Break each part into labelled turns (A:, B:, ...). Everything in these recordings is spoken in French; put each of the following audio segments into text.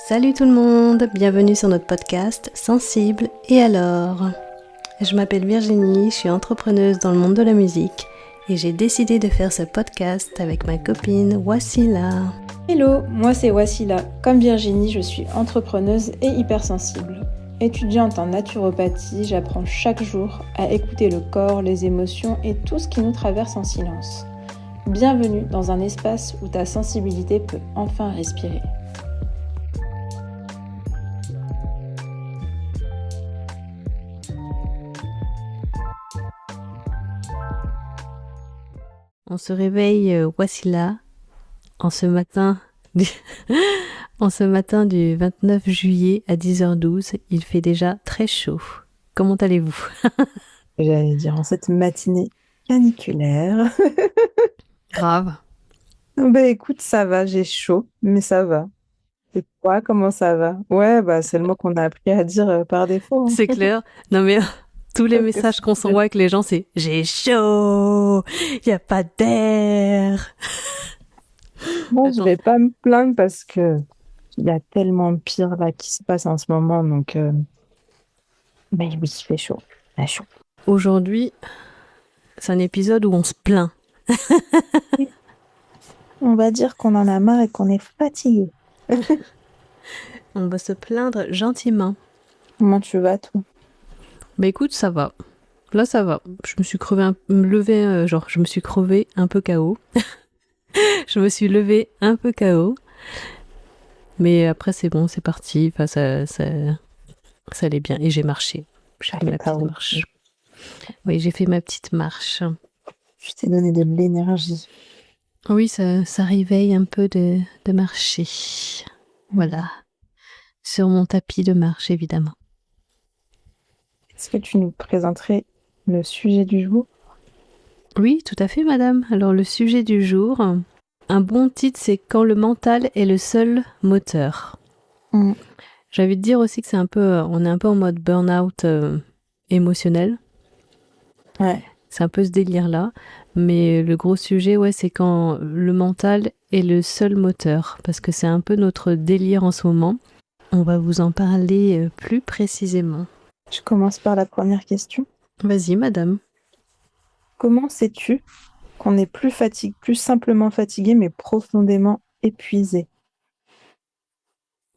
A: Salut tout le monde, bienvenue sur notre podcast Sensible et alors. Je m'appelle Virginie, je suis entrepreneuse dans le monde de la musique et j'ai décidé de faire ce podcast avec ma copine Wassila.
B: Hello, moi c'est Wassila. Comme Virginie, je suis entrepreneuse et hypersensible. Étudiante en naturopathie, j'apprends chaque jour à écouter le corps, les émotions et tout ce qui nous traverse en silence. Bienvenue dans un espace où ta sensibilité peut enfin respirer.
A: On se réveille Wassila en ce matin du... en ce matin du 29 juillet à 10h12. Il fait déjà très chaud. Comment allez-vous?
C: J'allais dire en cette matinée caniculaire.
A: Grave.
C: Bah écoute, ça va, j'ai chaud, mais ça va. Et toi, comment ça va? Ouais, bah c'est le mot qu'on a appris à dire par défaut.
A: C'est clair. Non mais tous les
C: Parce que
A: messages qu'on s'envoie avec les gens, c'est « J'ai chaud, il n'y a pas d'air ».
C: Moi, je
A: Attends.
C: vais pas me plaindre parce que il y a tellement pire là qui se passe en ce moment. Donc, mais oui, il fait chaud. Il fait chaud.
A: Aujourd'hui, c'est un épisode où on se plaint.
C: On va dire qu'on en a marre et qu'on est fatigué.
A: On va se plaindre gentiment.
C: Comment tu vas, toi?
A: Bah écoute, ça va. Là, ça va. Je me suis je me suis crevé un peu KO. Je me suis levée un peu KO. Mais après, c'est bon, c'est parti. Enfin, ça allait bien. Et j'ai marché. J'ai fait ma petite marche. Oui, j'ai fait ma petite marche.
C: Je t'ai donné de l'énergie.
A: Oui, ça réveille un peu de marcher. Voilà. Sur mon tapis de marche, évidemment.
C: Est-ce que tu nous présenterais le sujet du jour?
A: Oui, tout à fait, madame. Alors, le sujet du jour, un bon titre, c'est « Quand le mental est le seul moteur ». J'ai envie de dire aussi que on est un peu en mode burn-out émotionnel.
C: Ouais.
A: C'est un peu ce délire-là. Mais le gros sujet, ouais, c'est quand le mental est le seul moteur. Parce que c'est un peu notre délire en ce moment. On va vous en parler plus précisément.
C: Je commence par la première question.
A: Vas-y, madame.
C: Comment sais-tu qu'on est plus simplement fatigué, mais profondément épuisé?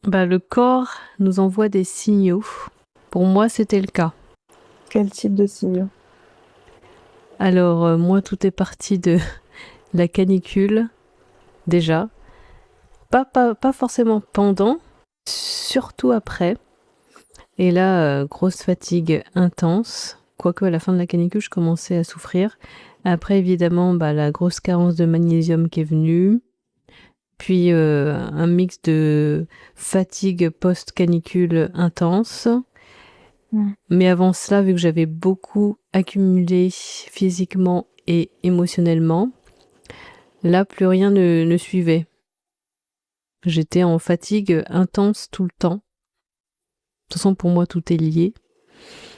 A: Bah, le corps nous envoie des signaux. Pour moi, c'était le cas.
C: Quel type de signaux?
A: Alors, moi, tout est parti de la canicule, déjà. Pas forcément pendant, surtout après. Et là, grosse fatigue intense. Quoique, à la fin de la canicule, je commençais à souffrir. Après, évidemment, la grosse carence de magnésium qui est venue. Puis, un mix de fatigue post-canicule intense. Mais avant cela, vu que j'avais beaucoup accumulé physiquement et émotionnellement, là, plus rien ne suivait. J'étais en fatigue intense tout le temps. De toute façon, pour moi, tout est lié.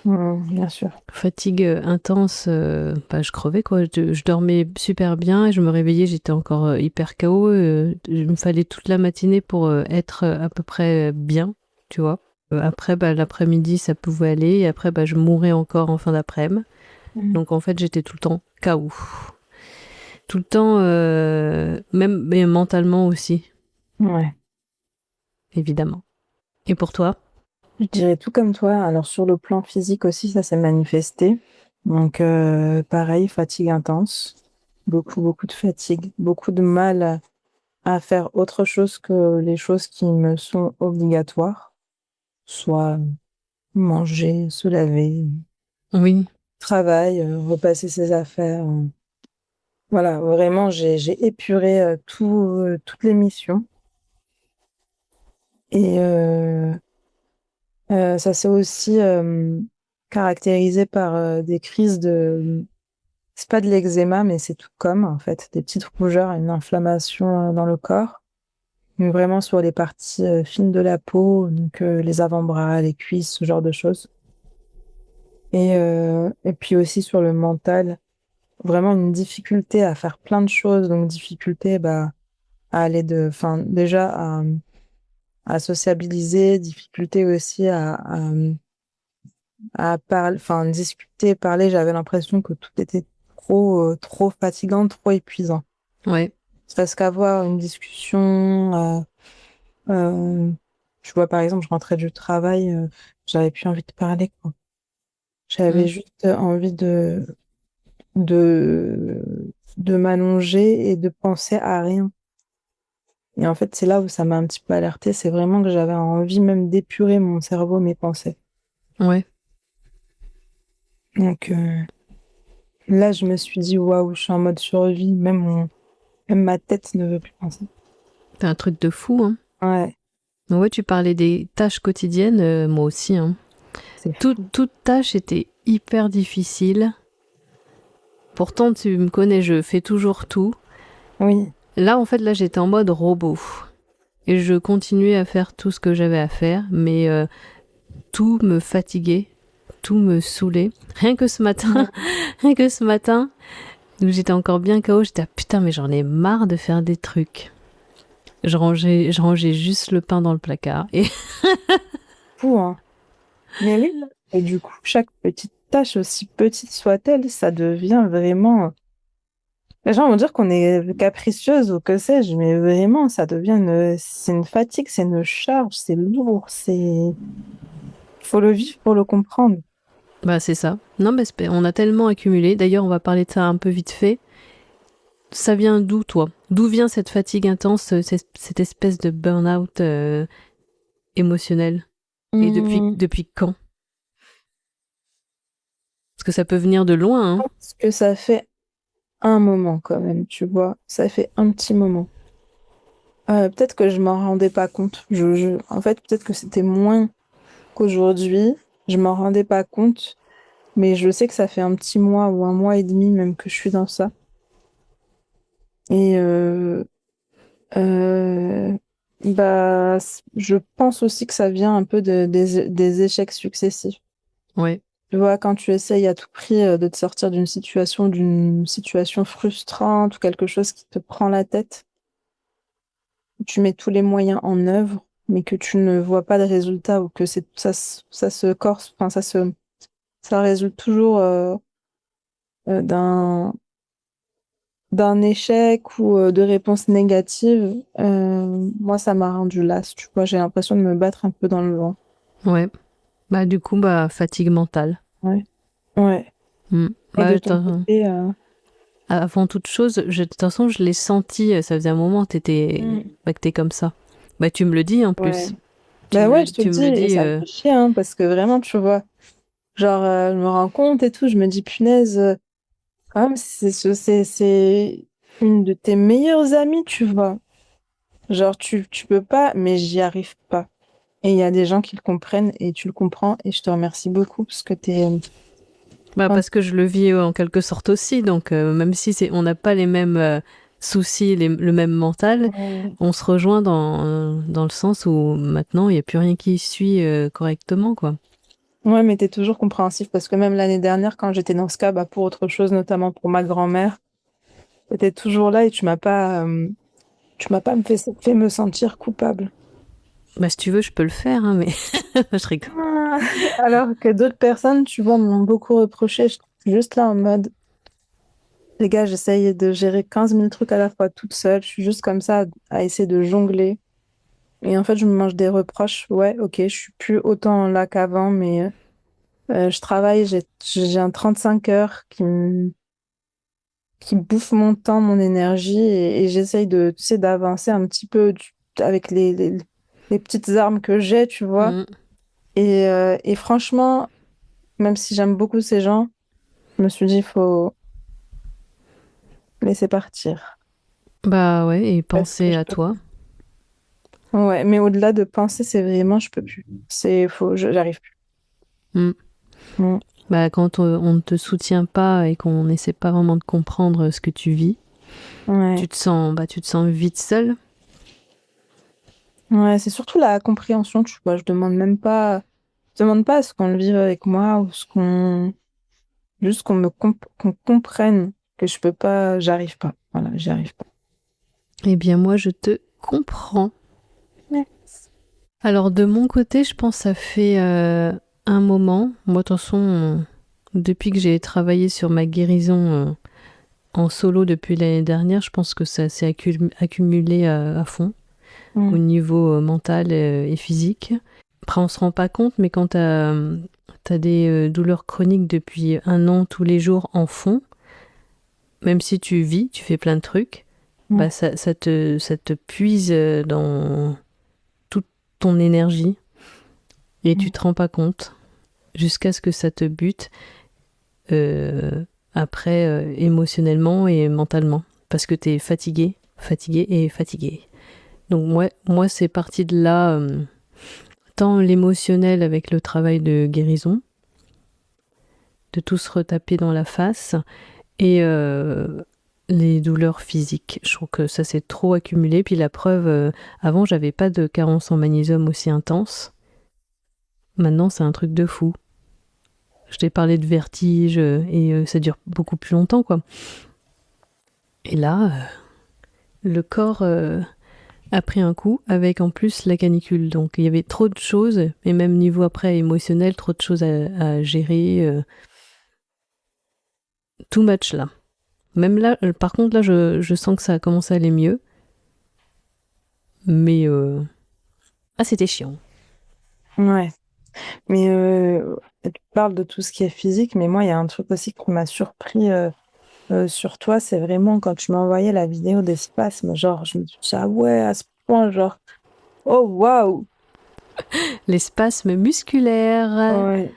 C: Bien sûr.
A: Fatigue intense, je crevais, quoi. Je dormais super bien et je me réveillais, j'étais encore hyper KO. Il me fallait toute la matinée pour être à peu près bien, tu vois. Après, l'après-midi, ça pouvait aller. Et après, je mourais encore en fin d'après-midi. Donc, en fait, j'étais tout le temps KO. Tout le temps, même mais mentalement aussi,
C: Ouais.
A: évidemment. Et pour toi?
C: Je dirais tout comme toi. Alors, sur le plan physique aussi, ça s'est manifesté. Donc, pareil, fatigue intense. Beaucoup, beaucoup de fatigue. Beaucoup de mal à faire autre chose que les choses qui me sont obligatoires. Soit manger, se laver,
A: Oui.
C: travail, repasser ses affaires. Voilà, vraiment, j'ai épuré toutes les missions. Et ça s'est aussi caractérisé par des crises de... C'est pas de l'eczéma, mais c'est tout comme, en fait, des petites rougeurs, une inflammation dans le corps. Mais vraiment sur les parties fines de la peau, donc les avant-bras, les cuisses, ce genre de choses. Et puis aussi sur le mental, vraiment une difficulté à faire plein de choses. Donc difficulté à aller déjà à sociabiliser, difficulté aussi à parler, enfin, discuter, parler. J'avais l'impression que tout était trop fatigant, trop épuisant.
A: Ouais.
C: Parce qu'avoir une discussion, euh, tu vois, par exemple, je rentrais du travail, j'avais plus envie de parler, quoi. J'avais
A: Mm.
C: juste envie de, de m'allonger et de penser à rien. Et en fait, c'est là où ça m'a un petit peu alertée. C'est vraiment que j'avais envie même d'épurer mon cerveau, mes pensées.
A: Ouais.
C: Donc là, je me suis dit, waouh, je suis en mode survie. Même ma tête ne veut plus penser.
A: C'est un truc de fou, hein.
C: Ouais,
A: Ouais, tu parlais des tâches quotidiennes, moi aussi, hein.
C: c'est fou.
A: Toute tâche était hyper difficile. Pourtant, tu me connais, je fais toujours tout.
C: Oui,
A: Là, en fait, là, j'étais en mode robot. Et je continuais à faire tout ce que j'avais à faire, mais tout me fatiguait, tout me saoulait. Rien que ce matin, où j'étais encore bien KO, j'étais ah, putain, mais j'en ai marre de faire des trucs. Je rangeais juste le pain dans le placard. Et
C: fou, hein. Mais oui. Et du coup, chaque petite tâche, aussi petite soit-elle, ça devient vraiment. Les gens vont dire qu'on est capricieuse ou que sais-je, mais vraiment, ça devient c'est une fatigue, c'est une charge, c'est lourd, c'est. Faut le vivre pour le comprendre.
A: bah, c'est ça. Non, mais on a tellement accumulé. D'ailleurs, on va parler de ça un peu vite fait. Ça vient d'où, toi? D'où vient cette fatigue intense, cette espèce de burn-out émotionnel? Et
C: Hum,
A: depuis quand? Parce que ça peut venir de loin, hein.
C: Parce que ça fait un moment quand même, tu vois. Ça fait un petit moment. Peut-être que je m'en rendais pas compte. En fait, peut-être que c'était moins qu'aujourd'hui. Je m'en rendais pas compte. Mais je sais que ça fait un petit mois ou un mois et demi même que je suis dans ça. Et euh, je pense aussi que ça vient un peu des échecs successifs.
A: Ouais.
C: Tu vois, quand tu essayes à tout prix de te sortir d'une situation frustrante ou quelque chose qui te prend la tête, tu mets tous les moyens en œuvre, mais que tu ne vois pas de résultat ou que ça se corse, enfin, ça résulte toujours d'un échec ou de réponses négatives, moi, ça m'a rendu lasse. Tu vois, j'ai l'impression de me battre un peu dans le vent.
A: Ouais. Bah, du coup, bah, fatigue mentale.
C: Ouais. Ouais.
A: Mm.
C: Et
A: Bah,
C: de ton côté,
A: avant toute chose, de toute façon, je l'ai senti, ça faisait un moment
C: Mm.
A: que t'es comme ça. Bah, tu me le dis en
C: Ouais.
A: plus.
C: Bah ouais, je te le
A: Tu me
C: dis,
A: le
C: et
A: dis,
C: ça me fait chier, hein, parce que vraiment, tu vois, genre, je me rends compte et tout, je me dis, punaise, quand même, c'est une de tes meilleures amies, tu vois. Genre, tu peux pas, mais j'y arrive pas. Et il y a des gens qui le comprennent et tu le comprends, et je te remercie beaucoup parce que t'es.
A: bah,
C: Enfin,
A: parce que je le vis en quelque sorte aussi. Donc, même si on n'a pas les mêmes soucis, le même mental,
C: ouais.
A: on se rejoint dans le sens où maintenant, il n'y a plus rien qui suit correctement, quoi.
C: Ouais, mais t'es toujours compréhensif parce que même l'année dernière, quand j'étais dans ce cas, bah, pour autre chose, notamment pour ma grand-mère, t'étais toujours là et tu m'as pas fait me sentir coupable.
A: Bah, si tu veux, je peux le faire, hein, mais je rigole.
C: Ah, alors que d'autres personnes, tu vois, m'ont beaucoup reproché. Je suis juste là en mode, les gars, j'essaye de gérer 15 000 trucs à la fois toute seule. Je suis juste comme ça à essayer de jongler. Et en fait, je me mange des reproches. Ouais, ok, je suis plus autant là qu'avant, mais je travaille, j'ai un 35 heures qui bouffe mon temps, mon énergie, et j'essaye de, tu sais, d'avancer un petit peu avec les petites armes que j'ai, tu vois.
A: Mm.
C: Et franchement, même si j'aime beaucoup ces gens, je me suis dit, il faut laisser partir.
A: Bah ouais, et
C: Parce que
A: penser
C: je
A: à
C: peux
A: toi.
C: pas. Ouais, mais au-delà de penser, c'est vraiment, je peux plus. J'arrive plus.
A: Mm.
C: Mm.
A: Bah, quand on ne te soutient pas et qu'on n'essaie pas vraiment de comprendre ce que tu vis,
C: Ouais.
A: tu te sens vite seul.
C: Ouais, c'est surtout la compréhension, tu vois. Je demande pas à ce qu'on le vive avec moi ou juste qu'on comprenne que je peux pas, j'arrive pas. Voilà, j'y arrive pas.
A: Eh bien, moi, je te comprends.
C: Ouais.
A: Alors de mon côté, je pense que ça fait un moment. Moi, de toute façon, depuis que j'ai travaillé sur ma guérison en solo depuis l'année dernière, je pense que ça s'est accumulé à fond au niveau mental et physique. Après, on se rend pas compte, mais quand t'as des douleurs chroniques depuis un an tous les jours en fond, même si tu vis, tu fais plein de trucs, bah ça te puise dans toute ton énergie et tu te rends pas compte jusqu'à ce que ça te bute après émotionnellement et mentalement parce que t'es fatigué et fatigué. Donc moi c'est parti de là, tant l'émotionnel avec le travail de guérison, de tout se retaper dans la face, et les douleurs physiques. Je trouve que ça s'est trop accumulé. Puis la preuve, avant j'avais pas de carence en magnésium aussi intense. Maintenant c'est un truc de fou. Je t'ai parlé de vertige et ça dure beaucoup plus longtemps, quoi. Et là, le corps a pris un coup avec en plus la canicule. Donc il y avait trop de choses, et même niveau après émotionnel, trop de choses à gérer. Too much là. Même là, par contre, là, je sens que ça a commencé à aller mieux. Mais c'était chiant.
C: Ouais. Mais tu parles de tout ce qui est physique, mais moi, il y a un truc aussi qui m'a surpris sur toi, c'est vraiment quand tu m'as envoyé la vidéo des spasmes. Genre, je me suis dit, ah ouais, à ce point, genre, oh waouh!
A: Les spasmes musculaires.
C: Ouais.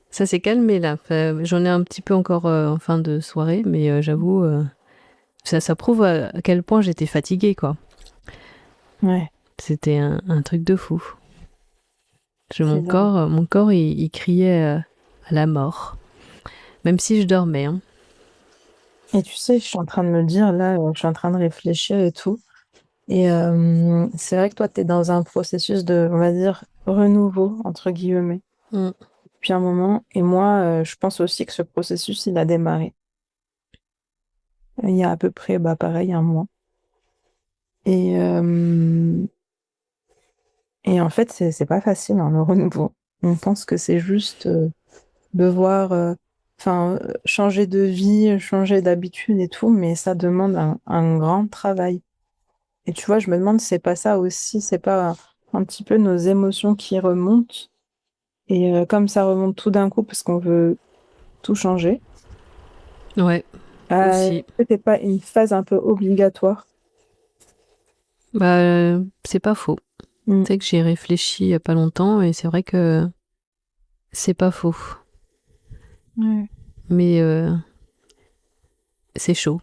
A: Ça s'est calmé là. Enfin, j'en ai un petit peu encore en fin de soirée, mais j'avoue, ça prouve à quel point j'étais fatiguée, quoi.
C: Ouais.
A: C'était un truc de fou.
C: C'est dingue.
A: Mon corps il criait à la mort. Même si je dormais. Hein.
C: Et tu sais, je suis en train de me dire, là, je suis en train de réfléchir et tout. Et c'est vrai que toi, tu es dans un processus de, on va dire, renouveau, entre guillemets,
A: Mm.
C: depuis un moment. Et moi, je pense aussi que ce processus, il a démarré il y a à peu près, bah, pareil, un mois. Et, et en fait, c'est pas facile, hein, le renouveau. On pense que c'est juste devoir changer de vie, changer d'habitude et tout, mais ça demande un grand travail. Et tu vois, je me demande si c'est pas ça aussi, c'est pas un petit peu nos émotions qui remontent. Et comme ça remonte tout d'un coup parce qu'on veut tout changer,
A: Ouais, aussi.
C: c'était pas une phase un peu obligatoire.
A: Bah, c'est pas faux.
C: Mm.
A: Tu sais que j'y ai réfléchi il y a pas longtemps et c'est vrai que c'est pas faux.
C: Ouais.
A: Mais c'est chaud.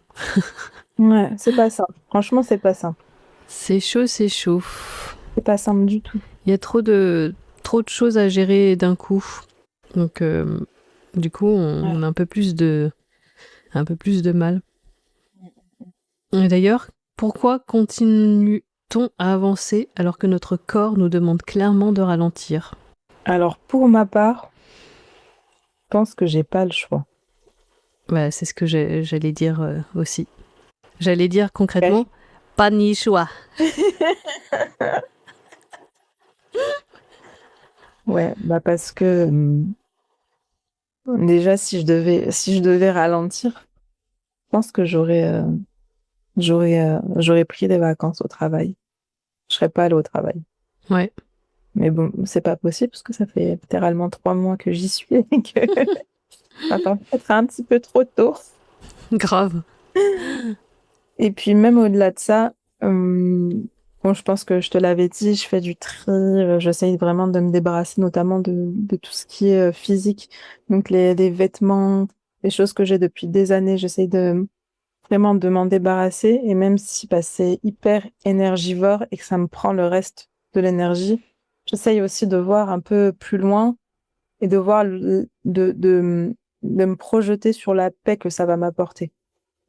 C: Ouais, c'est pas simple. Franchement, c'est pas simple.
A: C'est chaud, c'est chaud.
C: C'est pas simple du tout.
A: Il y a trop de choses à gérer d'un coup. Donc, du coup,
C: Ouais.
A: on a un peu plus de mal. Et d'ailleurs, pourquoi continue-t-on à avancer alors que notre corps nous demande clairement de ralentir?
C: Alors, pour ma part, je pense que j'ai pas le choix.
A: Bah, c'est ce que j'allais dire aussi. J'allais dire concrètement,
C: Ouais.
A: pas ni choix.
C: Ouais, bah parce que déjà, si je devais ralentir, je pense que j'aurais pris des vacances au travail. Je serais pas allée au travail.
A: Ouais,
C: Mais bon, c'est pas possible parce que ça fait littéralement 3 mois que j'y suis et que ça va peut-être un petit peu trop tôt.
A: grave.
C: Et puis même au-delà de ça, bon, je pense que je te l'avais dit, je fais du tri, j'essaye vraiment de me débarrasser notamment de tout ce qui est physique. Donc les vêtements, les choses que j'ai depuis des années, j'essaye de vraiment de m'en débarrasser. Et même si bah, c'est hyper énergivore et que ça me prend le reste de l'énergie, j'essaye aussi de voir un peu plus loin et de voir de me projeter sur la paix que ça va m'apporter.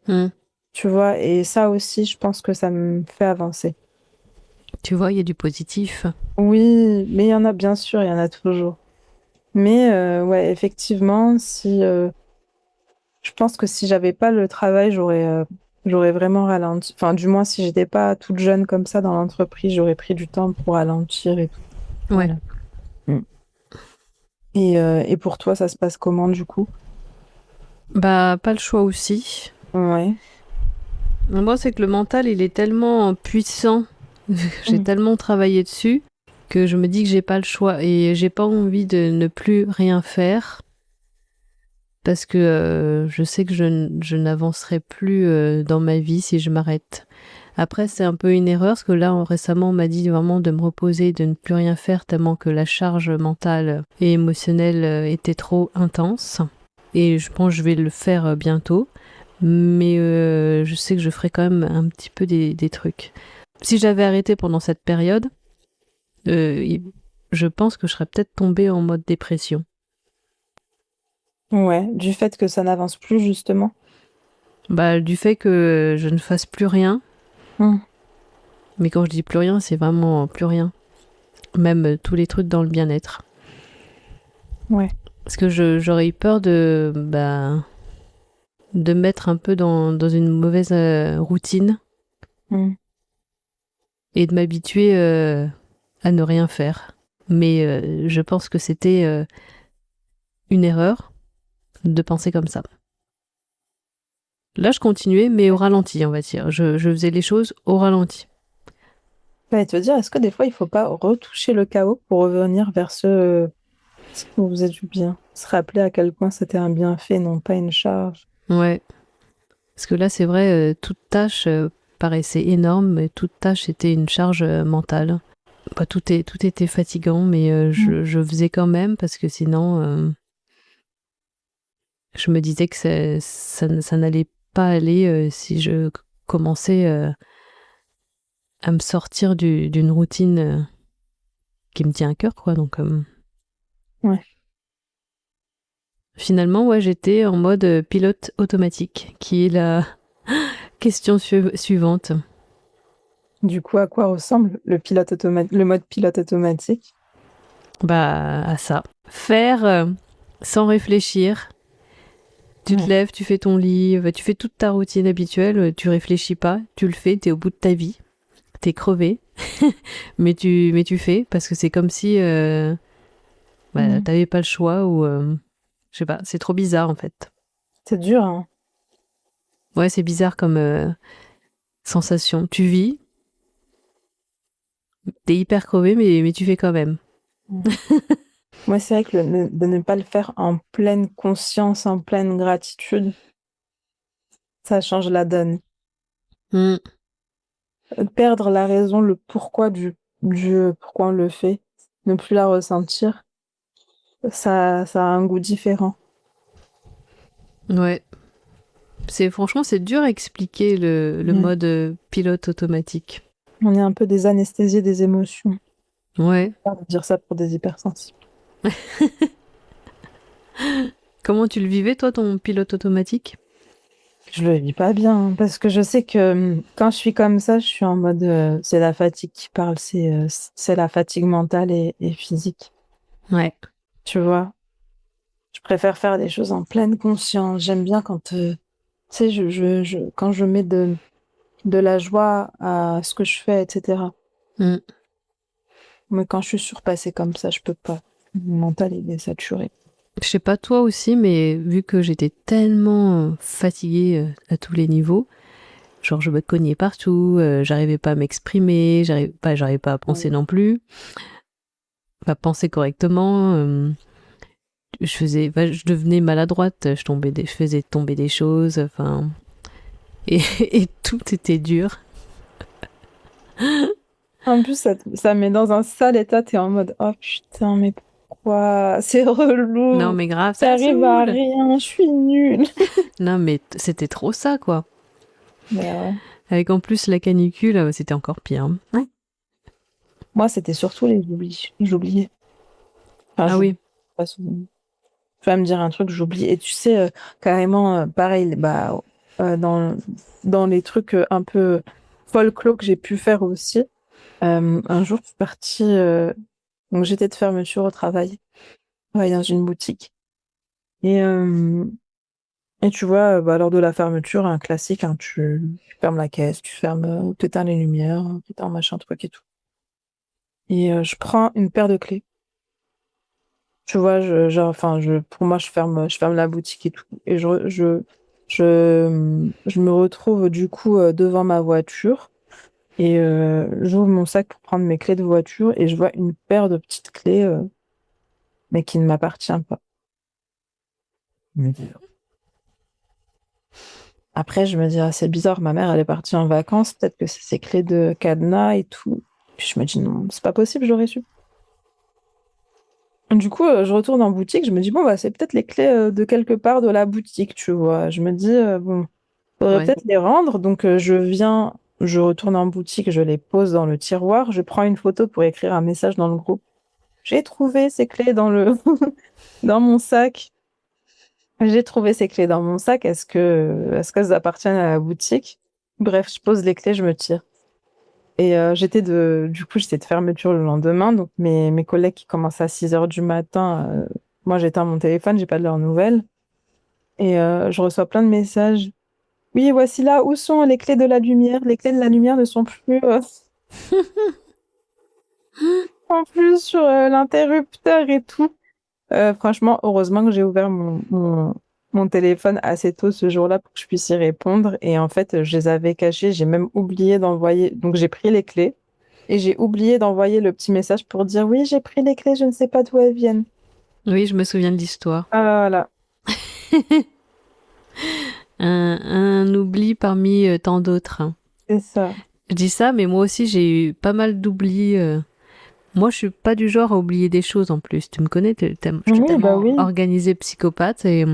A: Hmm.
C: Tu vois, et ça aussi, je pense que ça me fait avancer.
A: Tu vois, il y a du positif.
C: Oui, mais il y en a bien sûr, il y en a toujours. Mais ouais, effectivement, si je pense que si j'avais pas le travail, j'aurais vraiment ralenti. Enfin, du moins, si j'étais pas toute jeune comme ça dans l'entreprise, j'aurais pris du temps pour ralentir et tout.
A: Ouais.
C: Voilà. Mm. Et pour toi, ça se passe comment du coup?
A: Bah, pas le choix aussi.
C: Ouais.
A: Moi, c'est que le mental, il est tellement puissant, j'ai
C: Mm.
A: tellement travaillé dessus, que je me dis que j'ai pas le choix et j'ai pas envie de ne plus rien faire parce que je sais que je n'avancerai plus dans ma vie si je m'arrête. Après, c'est un peu une erreur parce que là, récemment, on m'a dit vraiment de me reposer, de ne plus rien faire tellement que la charge mentale et émotionnelle était trop intense. Et je pense que je vais le faire bientôt. Mais je sais que je ferai quand même un petit peu des trucs. Si j'avais arrêté pendant cette période, je pense que je serais peut-être tombée en mode dépression.
C: Ouais, du fait que ça n'avance plus justement.
A: Bah, du fait que je ne fasse plus rien,
C: Mm.
A: mais quand je dis plus rien, c'est vraiment plus rien. Même tous les trucs dans le bien-être.
C: Ouais.
A: Parce que j'aurais eu peur de me mettre un peu dans une mauvaise routine
C: Mm.
A: et de m'habituer à ne rien faire. Mais je pense que c'était une erreur de penser comme ça. Là, je continuais, mais au ralenti, on va dire. Je faisais les choses au ralenti.
C: J'allais te dire, est-ce que des fois, il faut pas retoucher le chaos pour revenir vers ce qui nous faisait du bien? Se rappeler à quel point c'était un bienfait, non pas une charge.
A: Ouais. Parce que là, c'est vrai, toute tâche paraissait énorme, mais toute tâche était une charge mentale. Bah, tout était fatigant, mais
C: Mm.
A: je faisais quand même parce que sinon, je me disais que ça n'allait pas aller si je commençais à me sortir d'une routine qui me tient à cœur, quoi. Donc,
C: Ouais.
A: finalement, ouais, j'étais en mode pilote automatique, qui est la question suivante.
C: Du coup, à quoi ressemble le mode pilote automatique?
A: Bah, à ça. Faire sans réfléchir. Tu te
C: Ouais.
A: lèves, tu fais ton lit, tu fais toute ta routine habituelle, tu réfléchis pas, tu le fais, t'es au bout de ta vie, t'es crevé, mais tu fais parce que c'est comme si
C: Mm.
A: t'avais pas le choix ou je sais pas, c'est trop bizarre en fait.
C: C'est dur, hein?
A: Ouais, c'est bizarre comme sensation. Tu vis, t'es hyper crevé, mais tu fais quand même.
C: Mm. Moi, c'est vrai que de ne pas le faire en pleine conscience, en pleine gratitude, ça change la donne.
A: Mm.
C: Perdre la raison, le pourquoi du pourquoi on le fait, ne plus la ressentir, ça a un goût différent.
A: Ouais, franchement c'est dur à expliquer le
C: Mm.
A: mode pilote automatique.
C: On est un peu des anesthésiés des émotions.
A: Ouais.
C: Pas de dire ça pour des hypersensibles.
A: Comment tu le vivais toi ton pilote automatique?
C: Je le vis pas bien, hein, parce que je sais que quand je suis comme ça, je suis en mode c'est la fatigue qui parle, c'est la fatigue mentale et physique.
A: Ouais.
C: Tu vois? Je préfère faire des choses en pleine conscience. J'aime bien quand tu sais, quand je mets de la joie à ce que je fais, etc.
A: Mm.
C: Mais quand je suis surpassée comme ça, je peux pas. Mon mental, il est saturé.
A: Je sais pas toi aussi, mais vu que j'étais tellement fatiguée à tous les niveaux, genre je me cognais partout, j'arrivais pas à m'exprimer, j'arrivais pas à penser non plus, pas penser correctement. Je devenais maladroite, je faisais tomber des choses, enfin, et, et tout était dur.
C: En plus, ça me met dans un sale état. T'es en mode, oh putain, mais pourquoi? C'est
A: Non
C: relou.
A: mais grave, ça
C: J'arrive à
A: saoule.
C: rien, je suis nulle.
A: Non mais c'était trop ça quoi.
C: Mais ouais.
A: Avec en plus la canicule, c'était encore pire. Ouais.
C: Moi, c'était surtout les oublis. J'oubliais. Enfin,
A: Ah
C: j'oublie
A: oui.
C: pas souvent. Tu vas me dire un truc, j'oublie. Et tu sais, carrément, pareil, bah, dans les trucs un peu folklore que j'ai pu faire aussi, un jour, je suis partie. Donc, j'étais de fermeture au travail. Je travaillais dans une boutique. Et, euh, et tu vois, bah, lors de la fermeture, un classique, hein, tu fermes la caisse, tu fermes, tu éteins les lumières, tu éteins machin, truc et tout. et je prends une paire de clés. Tu vois, pour moi, je ferme la boutique et tout. Et je me retrouve du coup devant ma voiture et j'ouvre mon sac pour prendre mes clés de voiture et je vois une paire de petites clés, mais qui ne m'appartient pas. Mais après, je me dis, ah, c'est bizarre, ma mère, elle est partie en vacances, peut-être que c'est ses clés de cadenas et tout. Puis je me dis, non, c'est pas possible, j'aurais su. Du coup, je retourne en boutique, je me dis, bon, bah, c'est peut-être les clés de quelque part de la boutique, tu vois. Je me dis, bon, faudrait
A: Ouais.
C: peut-être les rendre. Donc, je retourne en boutique, je les pose dans le tiroir, je prends une photo pour écrire un message dans le groupe. J'ai trouvé ces clés dans dans mon sac. J'ai trouvé ces clés dans mon sac. Est-ce qu'elles appartiennent à la boutique? Bref, je pose les clés, je me tire. Et du coup, j'étais de fermeture le lendemain. Donc, mes collègues qui commencent à 6 heures du matin, moi, j'éteins mon téléphone, j'ai pas de leurs nouvelles. Et je reçois plein de messages. Oui, voici là, où sont les clés de la lumière? Les clés de la lumière ne sont plus, en plus sur l'interrupteur et tout. Franchement, heureusement que j'ai ouvert mon téléphone assez tôt ce jour-là pour que je puisse y répondre. Et en fait, je les avais cachés. J'ai même oublié d'envoyer. Donc, j'ai pris les clés et j'ai oublié d'envoyer le petit message pour dire oui, j'ai pris les clés, je ne sais pas d'où elles viennent.
A: Oui, je me souviens de l'histoire.
C: Ah, voilà,
A: Un oubli parmi tant d'autres.
C: c'est ça.
A: Je dis ça, mais moi aussi, j'ai eu pas mal d'oublis. Moi, je suis pas du genre à oublier des choses en plus. Tu me connais, je suis
C: Oui, bah
A: tellement
C: oui,
A: organisée psychopathe et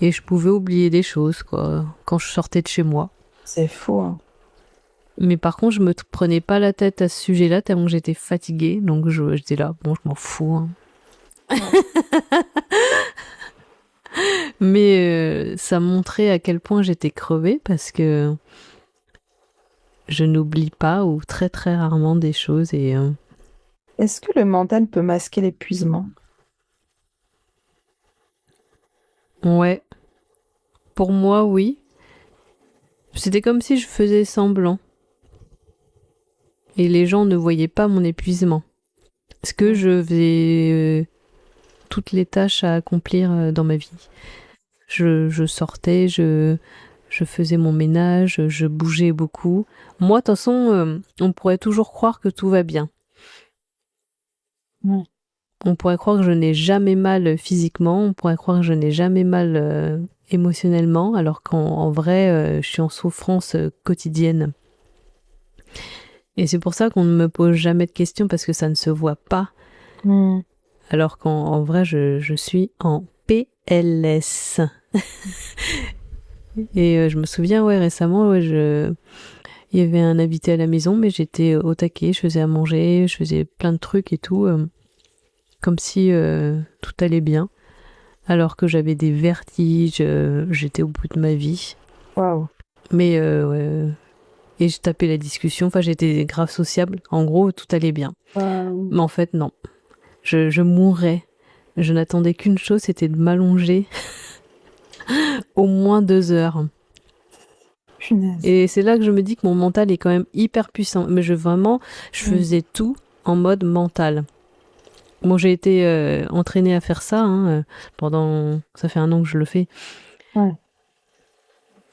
A: je pouvais oublier des choses, quoi, quand je sortais de chez moi.
C: c'est fou, hein.
A: Mais par contre, je me prenais pas la tête à ce sujet-là tellement que j'étais fatiguée. Donc, j'étais là, bon, je m'en fous, hein. Mais ça montrait à quel point j'étais crevée parce que je n'oublie pas ou très très rarement des choses et
C: Est-ce que le mental peut masquer l'épuisement?
A: ouais, pour moi oui. C'était comme si je faisais semblant et les gens ne voyaient pas mon épuisement. Parce que je faisais toutes les tâches à accomplir dans ma vie. Je sortais, je faisais mon ménage, je bougeais beaucoup. Moi, de toute façon, on pourrait toujours croire que tout va bien.
C: Ouais.
A: On pourrait croire que je n'ai jamais mal physiquement, on pourrait croire que je n'ai jamais mal émotionnellement, alors qu'en vrai, je suis en souffrance quotidienne. Et c'est pour ça qu'on ne me pose jamais de questions parce que ça ne se voit pas,
C: Mm.
A: alors qu'en vrai, je suis en PLS. Et je me souviens, ouais, récemment, ouais, il y avait un invité à la maison, mais j'étais au taquet, je faisais à manger, je faisais plein de trucs et tout, comme si tout allait bien. Alors que j'avais des vertiges, j'étais au bout de ma vie.
C: Waouh.
A: Mais ouais, et je tapais la discussion, enfin j'étais grave sociable. En gros, tout allait bien.
C: Waouh.
A: Mais en fait, non. Je mourais. Je n'attendais qu'une chose, c'était de m'allonger au moins 2 heures.
C: Punaise.
A: Et c'est là que je me dis que mon mental est quand même hyper puissant. Mais je faisais tout en mode mental. Bon, j'ai été entraînée à faire ça pendant... Ça fait 1 an que je le fais.
C: Ouais.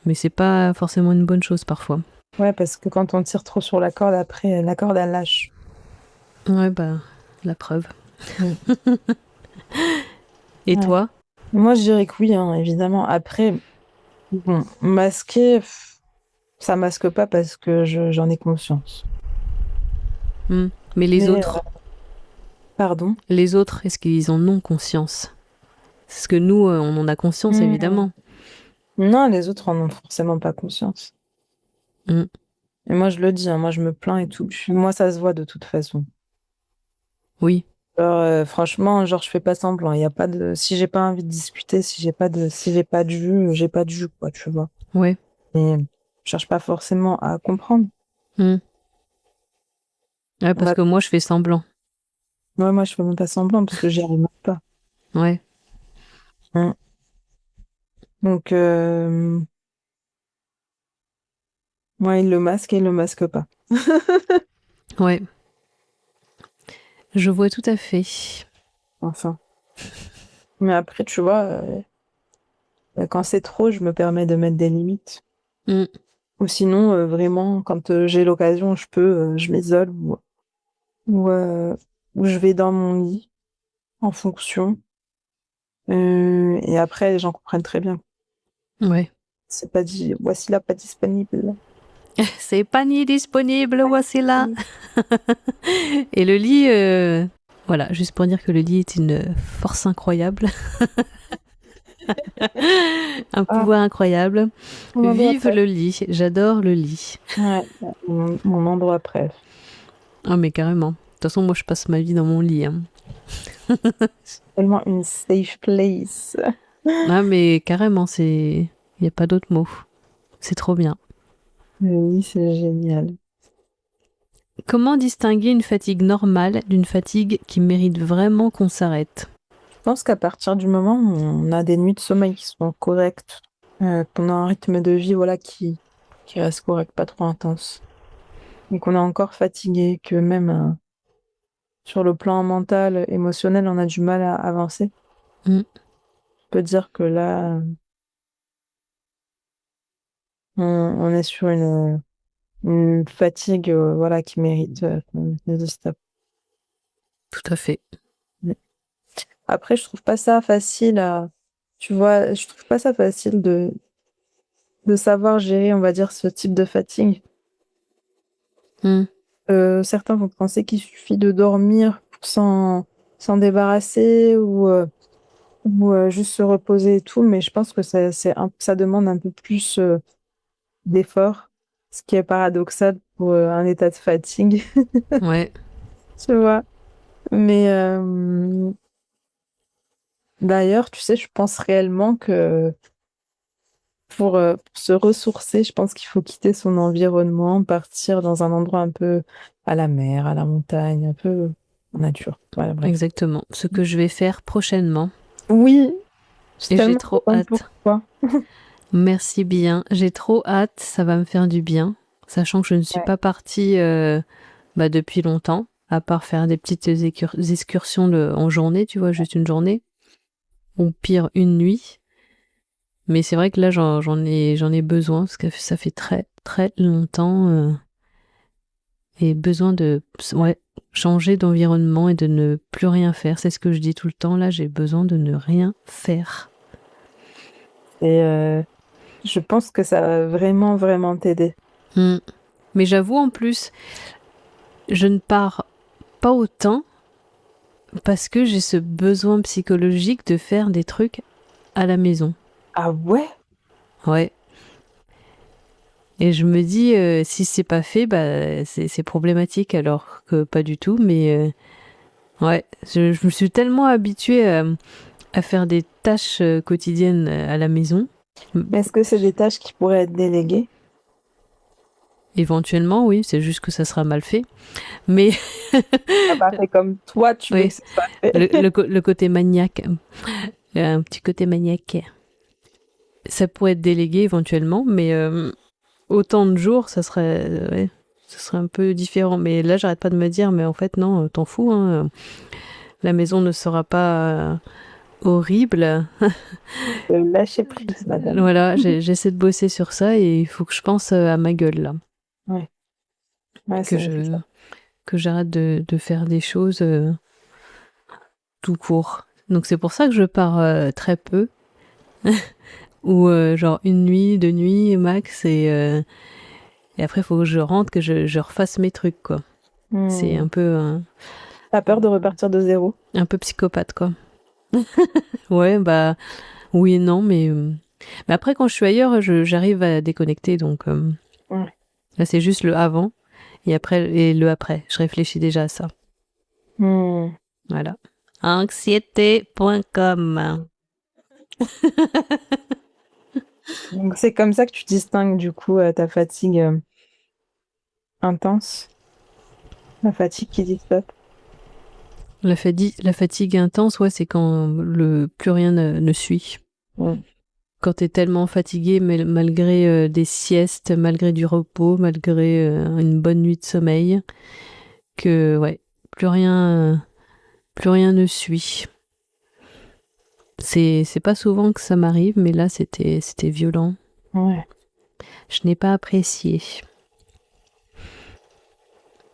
A: Mais c'est pas forcément une bonne chose parfois.
C: Ouais, parce que quand on tire trop sur la corde, après, la corde, elle lâche.
A: Ouais, bah, la preuve.
C: Mm.
A: Et
C: Ouais.
A: toi?
C: Moi, je dirais que oui, hein, évidemment. Après, bon, masquer, ça masque pas parce que j'en ai conscience.
A: Mais les
C: Mais,
A: autres,
C: pardon.
A: est-ce qu'ils en ont conscience? Parce que nous, on en a conscience,
C: Mm.
A: évidemment.
C: Non, les autres en ont forcément pas conscience.
A: Mm.
C: Et moi, je le dis, hein, moi, je me plains et tout. Moi, ça se voit de toute façon.
A: Oui,
C: Genre, franchement, genre, je fais pas semblant. Il y a pas de, si j'ai pas envie de discuter, si j'ai pas de jus, j'ai pas de jus, quoi, tu vois.
A: ouais.
C: Et je cherche pas forcément à comprendre.
A: Mm. Ouais,
C: On
A: parce
C: va-
A: que moi, je fais semblant.
C: Ouais, moi, je fais même pas semblant parce que j'y arrive même pas.
A: Ouais,
C: Mm. Donc, moi, il le masque et il le masque pas.
A: ouais. Je vois tout à fait.
C: Enfin. Mais après, tu vois, quand c'est trop, je me permets de mettre des limites.
A: Mm.
C: Ou sinon, vraiment, quand j'ai l'occasion, je m'isole ou, euh, ou je vais dans mon lit en fonction. Et après, les gens comprennent très bien.
A: Ouais.
C: C'est pas dit, voici là, pas disponible.
A: C'est panier disponible, voici là.
C: Oui.
A: Et le lit, voilà, juste pour dire que le lit est une force incroyable, un
C: Ah,
A: pouvoir incroyable.
C: mon endroit
A: Vive
C: préf.
A: le lit, j'adore le lit.
C: Ouais, mon endroit préf.
A: Ah mais carrément. De toute façon, moi je passe ma vie dans mon lit. Hein.
C: Tellement une safe place.
A: Ah mais carrément, il n'y a pas d'autre mot. C'est trop bien.
C: Oui, c'est génial.
A: Comment distinguer une fatigue normale d'une fatigue qui mérite vraiment qu'on s'arrête?
C: Je pense qu'à partir du moment où on a des nuits de sommeil qui sont correctes, qu'on a un rythme de vie voilà, qui reste correct, pas trop intense, et qu'on est encore fatigué, que même sur le plan mental, émotionnel, on a du mal à avancer,
A: Mm.
C: je peux dire que là, on est sur une fatigue voilà, qui mérite qu'on dise stop.
A: Tout à fait.
C: Après, je trouve pas ça facile tu vois, je trouve pas ça facile de savoir gérer, on va dire, ce type de fatigue.
A: Mm.
C: Certains vont penser qu'il suffit de dormir pour s'en débarrasser ou juste se reposer et tout, mais je pense que ça demande un peu plus d'effort, ce qui est paradoxal pour un état de fatigue,
A: Ouais.
C: tu vois. Mais d'ailleurs, tu sais, je pense réellement que pour se ressourcer, je pense qu'il faut quitter son environnement, partir dans un endroit un peu à la mer, à la montagne, un peu en nature. Voilà, bref.
A: Exactement. Ce que je vais faire prochainement.
C: Oui, je suis
A: Et j'ai
C: tellement
A: trop
C: contente pour
A: hâte.
C: toi.
A: Merci bien. J'ai trop hâte. Ça va me faire du bien. Sachant que je ne suis
C: Ouais.
A: pas partie depuis longtemps. À part faire des petites excursions en journée, tu vois, juste une journée. Ou pire, une nuit. Mais c'est vrai que là, j'en ai besoin. Parce que ça fait très, très longtemps. Et besoin de changer d'environnement et de ne plus rien faire. C'est ce que je dis tout le temps. Là, j'ai besoin de ne rien faire.
C: Et je pense que ça va vraiment, vraiment t'aider.
A: Mm. Mais j'avoue, en plus, je ne pars pas autant parce que j'ai ce besoin psychologique de faire des trucs à la maison.
C: Ah ouais?
A: Ouais. Et je me dis, si c'est pas fait, bah, c'est problématique, alors que pas du tout. Mais ouais, je me suis tellement habituée à faire des tâches quotidiennes à la maison.
C: Mais est-ce que c'est des tâches qui pourraient être déléguées?
A: Éventuellement, oui, c'est juste que ça sera mal fait. Mais
C: Ah bah, fait comme toi, tu veux
A: oui,
C: que ce soit fait.
A: le côté maniaque, un petit côté maniaque, ça pourrait être délégué éventuellement, mais autant de jours, ça serait un peu différent. Mais là, j'arrête pas de me dire, mais en fait, non, t'en fous, hein, la maison ne sera pas horrible.
C: Lâcher prise, madame.
A: Voilà, j'essaie de bosser sur ça et il faut que je pense à ma gueule, là.
C: Ouais, ouais,
A: Que
C: c'est nécessaire.
A: que j'arrête de faire des choses tout court. Donc c'est pour ça que je pars très peu, ou genre une nuit, deux nuits max, et après il faut que je rentre, que je refasse mes trucs, quoi. C'est
C: Hmm. T'as peur de repartir de zéro?
A: un peu psychopathe, quoi. Ouais, bah oui et non, mais après quand je suis ailleurs, j'arrive à déconnecter, donc
C: Ouais.
A: là c'est juste le avant et le après. Je réfléchis déjà à ça.
C: Hmm.
A: Voilà. Anxiété.com.
C: Donc c'est comme ça que tu distingues du coup ta fatigue intense, la fatigue qui dit stop.
A: La fatigue intense, ouais, c'est quand plus rien ne suit.
C: Hmm.
A: Quand t'es tellement fatigué, mais malgré des siestes, malgré du repos, malgré une bonne nuit de sommeil, que ouais, plus rien plus rien ne suit. C'est pas souvent que ça m'arrive, mais là, c'était violent.
C: Ouais.
A: Je n'ai pas apprécié.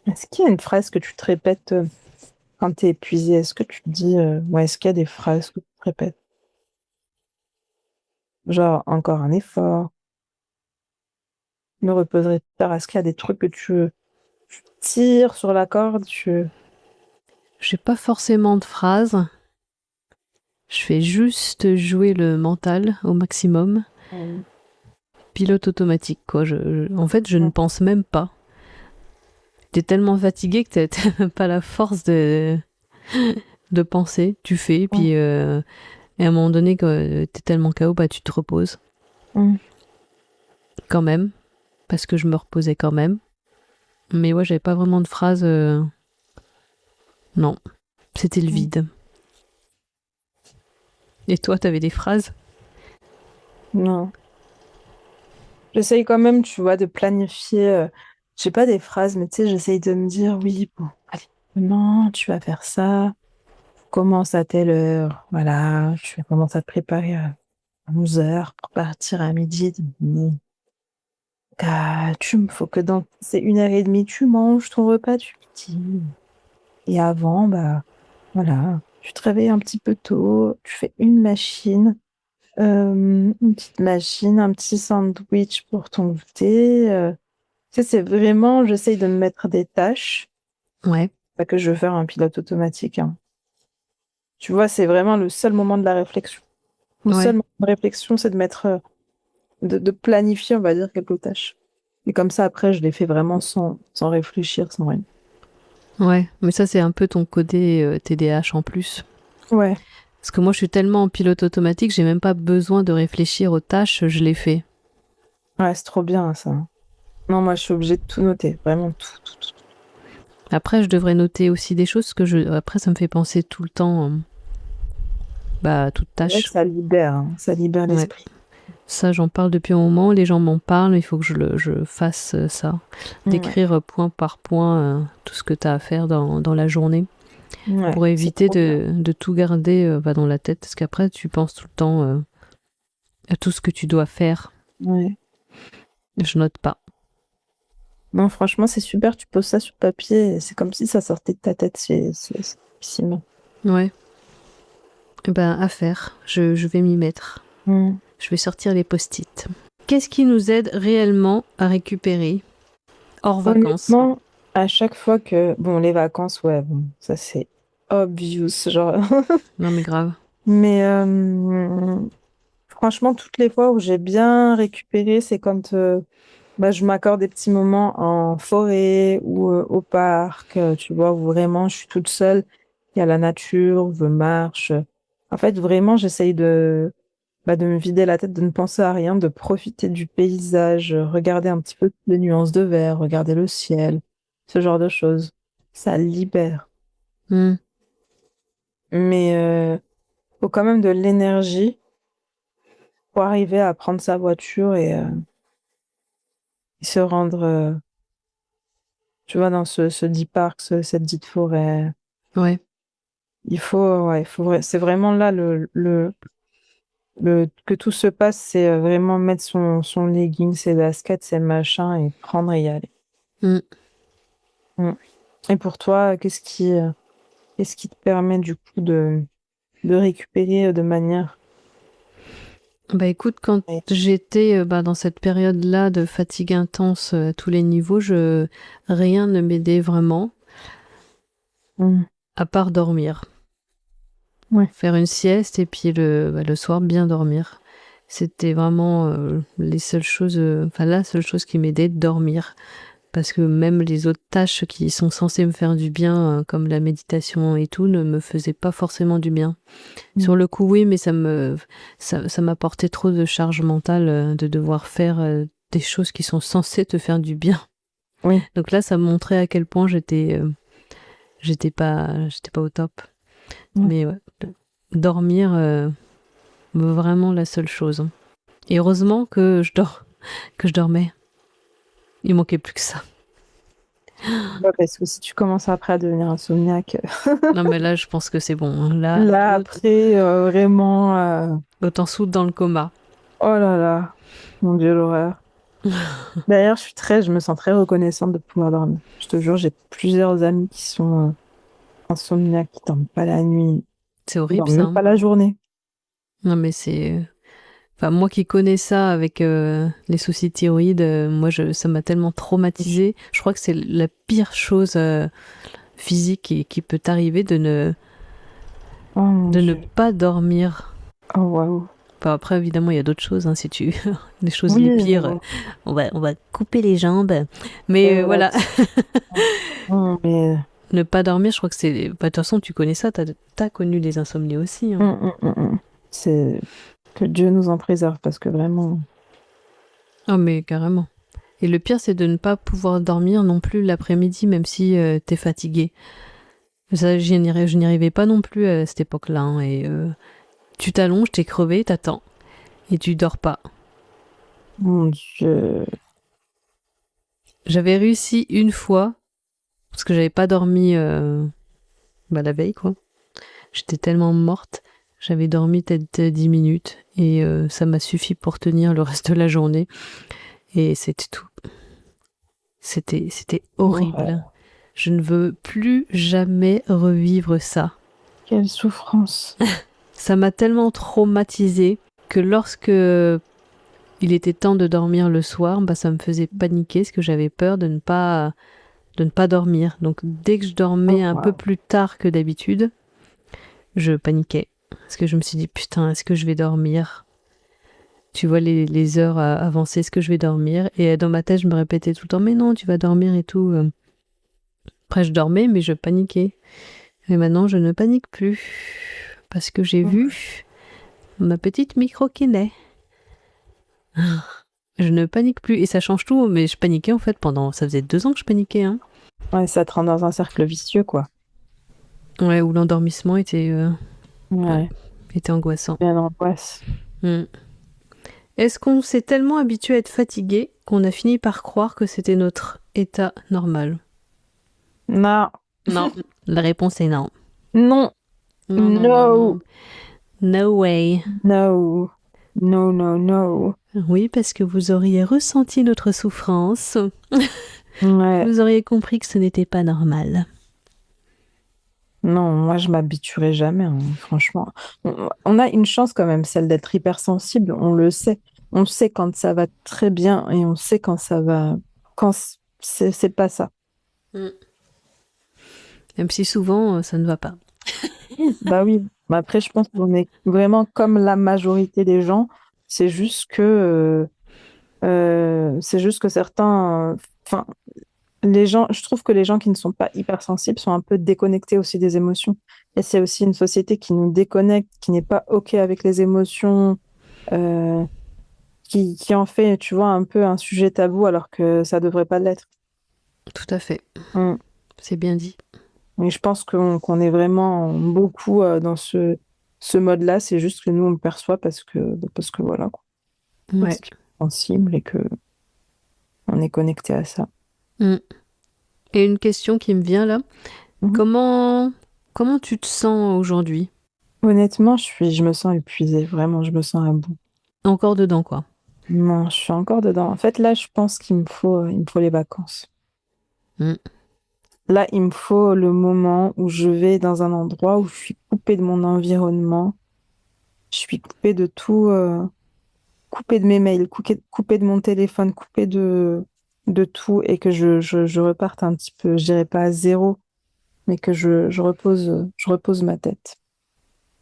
C: Est-ce qu'il y a une phrase que tu te répètes quand tu es épuisé? Est-ce que tu te dis, est-ce qu'il y a des phrases que tu te répètes? Genre, encore un effort, me reposerai plus tard. Est-ce qu'il y a des trucs que tu tires sur la corde?
A: J'ai pas forcément de phrases. Je fais juste jouer le mental au maximum. Pilote automatique, quoi. En fait, je ne pense même pas. T'es tellement fatigué que t'as même pas la force de penser. Tu fais, puis et à un moment donné, quand t'es tellement KO, bah tu te reposes. Quand même. Parce que je me reposais quand même. Mais ouais, j'avais pas vraiment de phrases. Non. C'était le vide. Et toi, t'avais des phrases?
C: Non. J'essaye quand même, tu vois, de planifier. J'ai pas des phrases, mais tu sais, j'essaye de me dire, oui, bon, allez, demain, tu vas faire ça. Commence à telle heure. Voilà, tu vas commencer à te préparer à 11 heures pour partir à midi. Bon. Faut que dans ces 1h30, tu manges ton repas du midi. Et avant, bah, voilà, tu te réveilles un petit peu tôt, tu fais une machine. Une petite machine, un petit sandwich pour ton goûter. Tu sais, c'est vraiment, j'essaye de me mettre des tâches.
A: Ouais.
C: Pas que je veux faire un pilote automatique, hein. Tu vois, c'est vraiment le seul moment de la réflexion. Le seul moment de réflexion, c'est de mettre, de planifier, on va dire, quelques tâches. Et comme ça, après, je les fais vraiment sans réfléchir, sans rien.
A: Ouais, mais ça, c'est un peu ton côté TDAH en plus.
C: Ouais.
A: Parce que moi, je suis tellement en pilote automatique, j'ai même pas besoin de réfléchir aux tâches, je les fais.
C: Ouais, c'est trop bien, ça. Non, moi, je suis obligée de tout noter. Vraiment tout.
A: Après, je devrais noter aussi des choses, parce que après, ça me fait penser tout le temps à toute
C: C'est vrai
A: tâche.
C: que ça libère, hein. Ça libère l'esprit.
A: Ça, j'en parle depuis un moment, les gens m'en parlent, il faut que je fasse ça. D'écrire point par point tout ce que tu as à faire dans la journée.
C: Ouais,
A: pour éviter de tout garder dans la tête, parce qu'après, tu penses tout le temps à tout ce que tu dois faire.
C: Ouais.
A: Je note pas.
C: Non, franchement, c'est super. Tu poses ça sur papier. C'est comme si ça sortait de ta tête. C'est possible.
A: Ouais. Eh ben, à faire. Je vais m'y mettre. Je vais sortir les post-it. Qu'est-ce qui nous aide réellement à récupérer hors vacances?
C: Honnêtement, à chaque fois que... Bon, les vacances, ouais, bon, ça c'est obvious, genre...
A: Non, mais grave.
C: Mais franchement, toutes les fois où j'ai bien récupéré, c'est quand je m'accorde des petits moments en forêt ou au parc, tu vois, où vraiment je suis toute seule. Il y a la nature, je marche. En fait, vraiment, j'essaye de me vider la tête, de ne penser à rien, de profiter du paysage, regarder un petit peu les nuances de vert, regarder le ciel, ce genre de choses. Ça libère. Mais faut quand même de l'énergie pour arriver à prendre sa voiture et se rendre, tu vois, dans ce dit parc, cette dite forêt.
A: Ouais.
C: C'est vraiment là que tout se passe, c'est vraiment mettre son legging, ses baskets, ses machins et prendre et y aller. Et pour toi, qu'est-ce qui te permet du coup de récupérer de manière...
A: Bah écoute, quand j'étais dans cette période-là de fatigue intense à tous les niveaux, rien ne m'aidait vraiment, à part dormir.
C: Ouais.
A: Faire une sieste et puis le soir bien dormir. C'était vraiment la seule chose qui m'aidait, de dormir. Parce que même les autres tâches qui sont censées me faire du bien, comme la méditation et tout, ne me faisaient pas forcément du bien. Sur le coup, oui, mais ça m'apportait trop de charge mentale de devoir faire des choses qui sont censées te faire du bien.
C: Oui.
A: Donc là, ça me montrait à quel point j'étais pas au top. Mais ouais, dormir, vraiment la seule chose. Et heureusement que je dormais. Il manquait plus que ça.
C: Ouais, parce que si tu commences après à devenir insomniaque,
A: Non, mais là, je pense que c'est bon, hein. Là,
C: là après, vraiment,
A: autant soude dans le coma.
C: oh là là, mon Dieu, l'horreur. D'ailleurs, je me sens très reconnaissante de pouvoir dormir. Je te jure, j'ai plusieurs amis qui sont insomniaques, qui dorment pas la nuit,
A: C'est
C: qui
A: horrible,
C: dorment
A: ça,
C: même
A: hein.
C: pas la journée.
A: Non, mais c'est. Enfin, moi qui connais ça avec les soucis de thyroïde, ça m'a tellement traumatisée. Je crois que c'est la pire chose physique qui peut t'arriver
C: Oh mon
A: de ne
C: Dieu.
A: pas dormir.
C: Oh waouh.
A: Enfin, après, évidemment, il y a d'autres choses, hein, si tu. Des choses
C: Oui,
A: les
C: mais
A: pires.
C: bon.
A: On va couper les jambes.
C: Et
A: Mais
C: voilà.
A: voilà,
C: Non, mais
A: ne pas dormir, je crois que c'est. Bah, de toute façon, tu connais ça, t'as connu des insomnies aussi, hein.
C: c'est que Dieu nous en préserve parce que vraiment.
A: Ah, mais carrément. Et le pire, c'est de ne pas pouvoir dormir non plus l'après-midi, même si t'es fatigué. Ça, je n'y arrivais pas non plus à cette époque-là, hein. Et tu t'allonges, t'es crevé, t'attends. Et tu dors pas.
C: Mon Dieu.
A: J'avais réussi une fois, parce que j'avais pas dormi la veille, quoi. J'étais tellement morte. J'avais dormi peut-être 10 minutes. Et ça m'a suffi pour tenir le reste de la journée. Et c'était tout. C'était horrible.
C: L'horreur.
A: Je ne veux plus jamais revivre ça.
C: Quelle souffrance.
A: Ça m'a tellement traumatisée que lorsque il était temps de dormir le soir, bah, ça me faisait paniquer parce que j'avais peur de ne pas dormir. Donc dès que je dormais
C: Oh,
A: un peu
C: waouh.
A: plus tard que d'habitude, je paniquais. Parce que je me suis dit, putain, est-ce que je vais dormir? Tu vois les heures avancer, est-ce que je vais dormir? Et dans ma tête, je me répétais tout le temps, mais non, tu vas dormir et tout. Après, je dormais, mais je paniquais. Mais maintenant, je ne panique plus. Parce que j'ai vu ma petite micro-kiné. Je ne panique plus. Et ça change tout, mais je paniquais en fait pendant. Ça faisait 2 ans que je paniquais, hein.
C: Ouais, ça te rend dans un cercle vicieux, quoi.
A: Ouais, où l'endormissement ouais,
C: Ouais,
A: était angoissant.
C: bien angoisse.
A: Hmm. Est-ce qu'on s'est tellement habitué à être fatigué qu'on a fini par croire que c'était notre état normal?
C: Non,
A: Non. La réponse est non.
C: non,
A: Non, non, non,
C: no,
A: non. No way.
C: no, no, no, no.
A: Oui, parce que vous auriez ressenti notre souffrance.
C: Ouais,
A: Vous auriez compris que ce n'était pas normal.
C: non, moi je m'habituerai jamais, hein, franchement. On a une chance quand même, celle d'être hypersensible, on le sait. On sait quand ça va très bien et on sait quand ça va, c'est pas ça.
A: Hmm. Même si souvent, ça ne va pas.
C: Bah oui, mais après je pense qu'on est vraiment comme la majorité des gens. C'est juste que, certains, enfin, les gens, je trouve que les gens qui ne sont pas hypersensibles sont un peu déconnectés aussi des émotions. Et c'est aussi une société qui nous déconnecte, qui n'est pas OK avec les émotions, euh, qui en fait, tu vois, un peu un sujet tabou alors que ça devrait pas l'être.
A: Tout à fait.
C: Mm.
A: C'est bien dit.
C: Et je pense qu'on est vraiment beaucoup dans ce mode-là. C'est juste que nous, on le perçoit parce que voilà, quoi.
A: Ouais.
C: Parce qu'on est sensible et que on est connecté à ça.
A: Hmm. Et une question qui me vient là.
C: Mhm.
A: Comment tu te sens aujourd'hui?
C: Honnêtement, je me sens épuisée. Vraiment, je me sens à bout.
A: Encore dedans, quoi.
C: Non, je suis encore dedans. En fait, là, je pense qu'il me faut les vacances.
A: Hmm.
C: Là, il me faut le moment où je vais dans un endroit où je suis coupée de mon environnement. Je suis coupée de tout, coupée de mes mails, coupée de mon téléphone, coupée de tout et que je reparte un petit peu, je dirais pas à zéro, mais que je repose ma tête.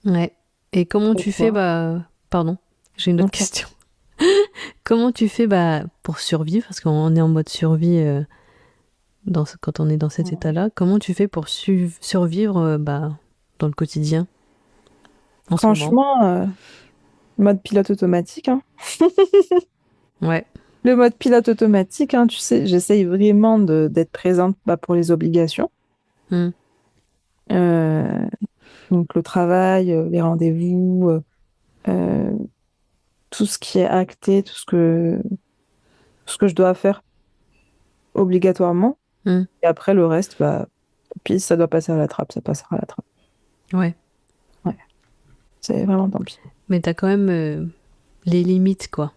A: Ouais. Et comment
C: Et
A: tu fais,
C: toi?
A: bah... Pardon, j'ai une autre
C: Ok.
A: question. Comment tu fais, bah, pour survivre? Parce qu'on est en mode survie quand on est dans cet état-là. Comment tu fais pour survivre, bah, dans le quotidien, en ce moment?
C: Franchement, mode pilote automatique, hein.
A: Ouais.
C: Le mode pilote automatique, hein, tu sais, j'essaye vraiment d'être présente bah, pour les obligations.
A: Hmm.
C: Euh, donc le travail, les rendez-vous, euh, tout ce qui est acté, tout ce que je dois faire obligatoirement.
A: Hmm.
C: Et après, le reste, bah, puis ça doit passer à la trappe, ça passera à la trappe.
A: Ouais.
C: Ouais, c'est vraiment tant pis.
A: Mais t'as quand même les limites, quoi.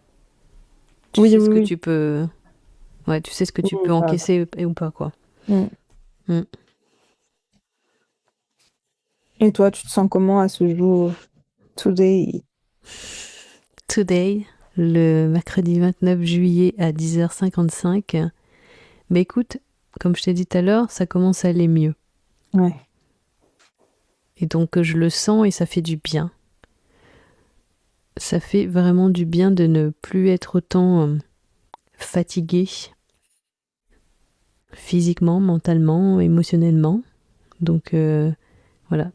A: Tu
C: Oui,
A: sais ce
C: oui,
A: que
C: oui.
A: tu peux... Ouais, tu sais ce que tu
C: Oui,
A: peux
C: grave.
A: encaisser ou pas, quoi.
C: Mm.
A: Hmm.
C: Et toi, tu te sens comment à ce jour? Today.
A: Today, le mercredi 29 juillet à 10h55. Mais écoute, comme je t'ai dit tout à l'heure, ça commence à aller mieux.
C: Ouais.
A: Et donc je le sens et ça fait du bien. Ça fait vraiment du bien de ne plus être autant fatigué physiquement, mentalement, émotionnellement. Donc voilà.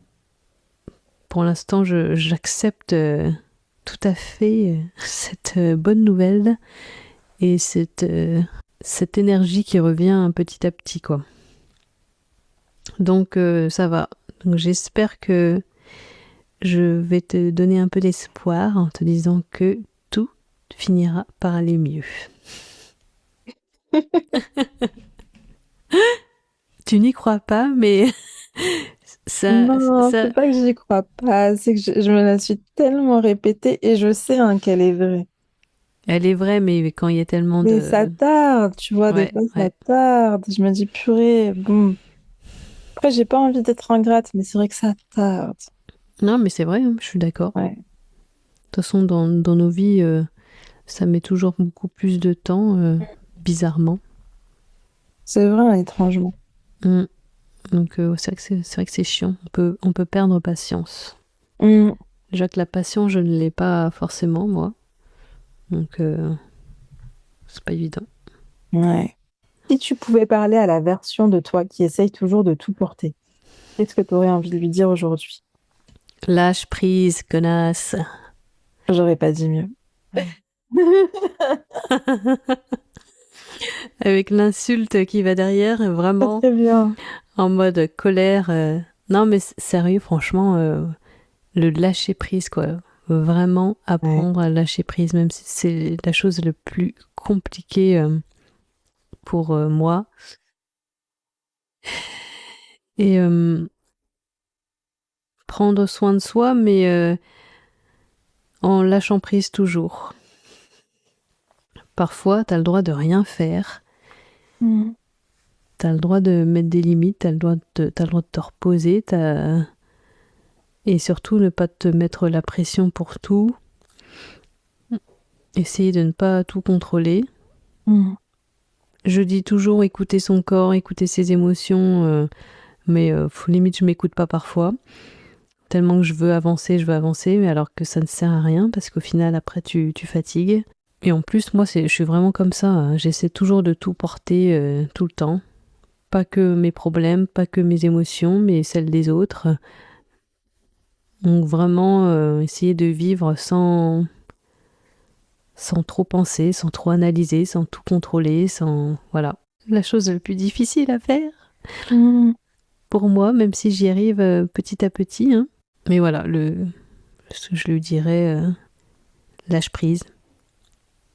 A: Pour l'instant, j'accepte tout à fait cette bonne nouvelle et cette énergie qui revient petit à petit, quoi. Donc ça va. Donc j'espère que je vais te donner un peu d'espoir en te disant que tout finira par aller mieux. Tu n'y crois pas, mais ça,
C: Non,
A: ça,
C: c'est pas que j'y crois pas, c'est que je me la suis tellement répétée et je sais hein, qu'elle est vraie.
A: elle est vraie, mais quand il y a tellement
C: Mais ça
A: de...
C: tarde, tu vois, des
A: Ouais,
C: fois ça
A: ouais.
C: tarde. Je me dis, purée, bon. Après, j'ai pas envie d'être ingrate, mais c'est vrai que ça tarde.
A: Non, mais c'est vrai, hein, je suis d'accord.
C: Ouais,
A: De toute façon, dans nos vies, ça met toujours beaucoup plus de temps, bizarrement.
C: c'est vrai, hein, étrangement.
A: Mm. Donc c'est vrai que c'est chiant. On peut perdre patience.
C: Mm,
A: Déjà que la patience, je ne l'ai pas forcément, moi. Donc c'est pas évident.
C: ouais. Si tu pouvais parler à la version de toi qui essaye toujours de tout porter, qu'est-ce que tu aurais envie de lui dire aujourd'hui?
A: Lâche prise, connasse.
C: J'aurais pas dit mieux.
A: Avec l'insulte qui va derrière,
C: Pas
A: vraiment
C: très bien.
A: en mode colère. Non, mais sérieux, franchement, le lâcher prise, quoi. Vraiment
C: Ouais.
A: apprendre à lâcher prise, même si c'est la chose le plus compliquée pour moi. Et prendre soin de soi, mais en lâchant prise toujours. Parfois, t'as le droit de rien faire.
C: Mm.
A: T'as le droit de mettre des limites, t'as le droit de te reposer, et surtout ne pas te mettre la pression pour tout. Essayer de ne pas tout contrôler.
C: Mm.
A: Je dis toujours écouter son corps, écouter ses émotions, mais limite je m'écoute pas parfois. Tellement que je veux avancer, mais alors que ça ne sert à rien parce qu'au final après tu fatigues. Et en plus moi je suis vraiment comme ça, hein. J'essaie toujours de tout porter tout le temps. Pas que mes problèmes, pas que mes émotions, mais celles des autres. Donc vraiment essayer de vivre sans trop penser, sans trop analyser, sans tout contrôler, sans... Voilà. La chose la plus difficile à faire
C: Mm.
A: pour moi, même si j'y arrive petit à petit. Hein. Mais voilà, ce que je lui dirais, lâche prise.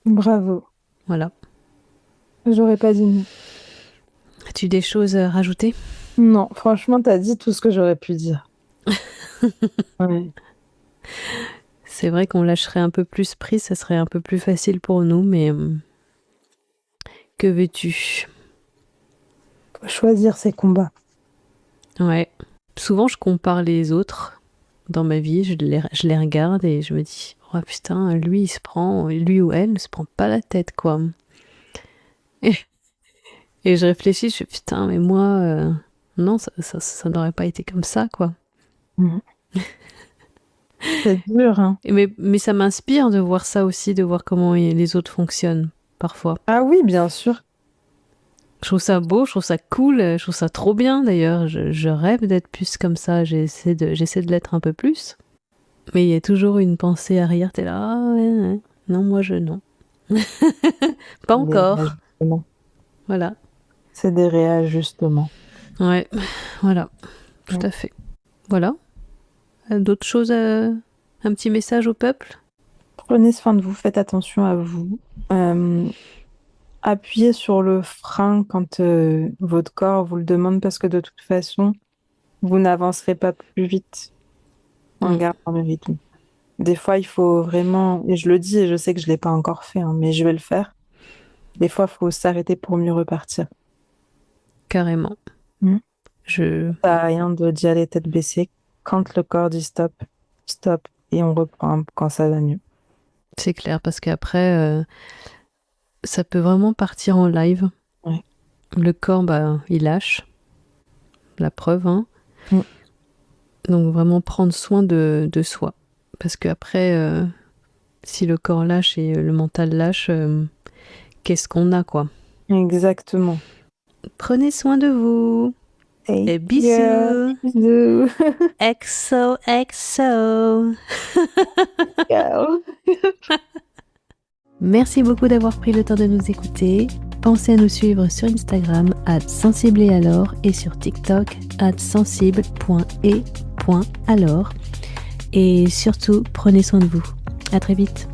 C: Bravo.
A: Voilà.
C: J'aurais pas dit mieux.
A: As-tu des choses à rajouter?
C: Non, franchement, t'as dit tout ce que j'aurais pu dire. Ouais.
A: C'est vrai qu'on lâcherait un peu plus prise, ça serait un peu plus facile pour nous, mais que veux-tu?
C: Faut choisir ses combats.
A: Ouais. Souvent, je compare les autres dans ma vie, je les regarde et je me dis, oh putain, lui ou elle ne se prend pas la tête, quoi. Et, et je réfléchis, je fais, putain, mais moi, non, ça n'aurait pas été comme ça, quoi.
C: Mm. C'est dur, hein.
A: Mais ça m'inspire de voir ça aussi, de voir comment les autres fonctionnent, parfois.
C: Ah oui, bien sûr.
A: Je trouve ça beau, je trouve ça cool, je trouve ça trop bien, d'ailleurs. Je rêve d'être plus comme ça, j'essaie de l'être un peu plus. Mais il y a toujours une pensée arrière, t'es là, ah ouais, ouais. Non, non. Pas
C: Des
A: encore.
C: réajustements.
A: Voilà.
C: C'est des réajustements.
A: Ouais, voilà, tout
C: Mm.
A: à fait. Voilà. D'autres choses, un petit message au peuple?
C: Prenez soin de vous, faites attention à vous. Euh, appuyez sur le frein quand votre corps vous le demande parce que de toute façon, vous n'avancerez pas plus vite en
A: Mm.
C: gardant le rythme. Des fois, il faut vraiment, et je le dis et je sais que je ne l'ai pas encore fait, hein, mais je vais le faire. Des fois, il faut s'arrêter pour mieux repartir.
A: Carrément.
C: Mm.
A: Je...
C: Ça sert à rien d'y aller tête baissée. Quand le corps dit stop, stop, et on reprend quand ça va mieux.
A: C'est clair, parce qu'après, ça peut vraiment partir en live.
C: Ouais.
A: Le corps, il lâche. La preuve, hein.
C: Mm.
A: Donc vraiment prendre soin de soi. Parce qu'après, si le corps lâche et le mental lâche, qu'est-ce qu'on a, quoi.
C: Exactement.
A: Prenez soin de vous. Et bisous.
C: Bisous.
A: Exo, exo.
C: Ciao.
A: Merci beaucoup d'avoir pris le temps de nous écouter. Pensez à nous suivre sur Instagram @sensibleetalors et sur TikTok @sensible.e.alors. Et surtout, prenez soin de vous. À très vite.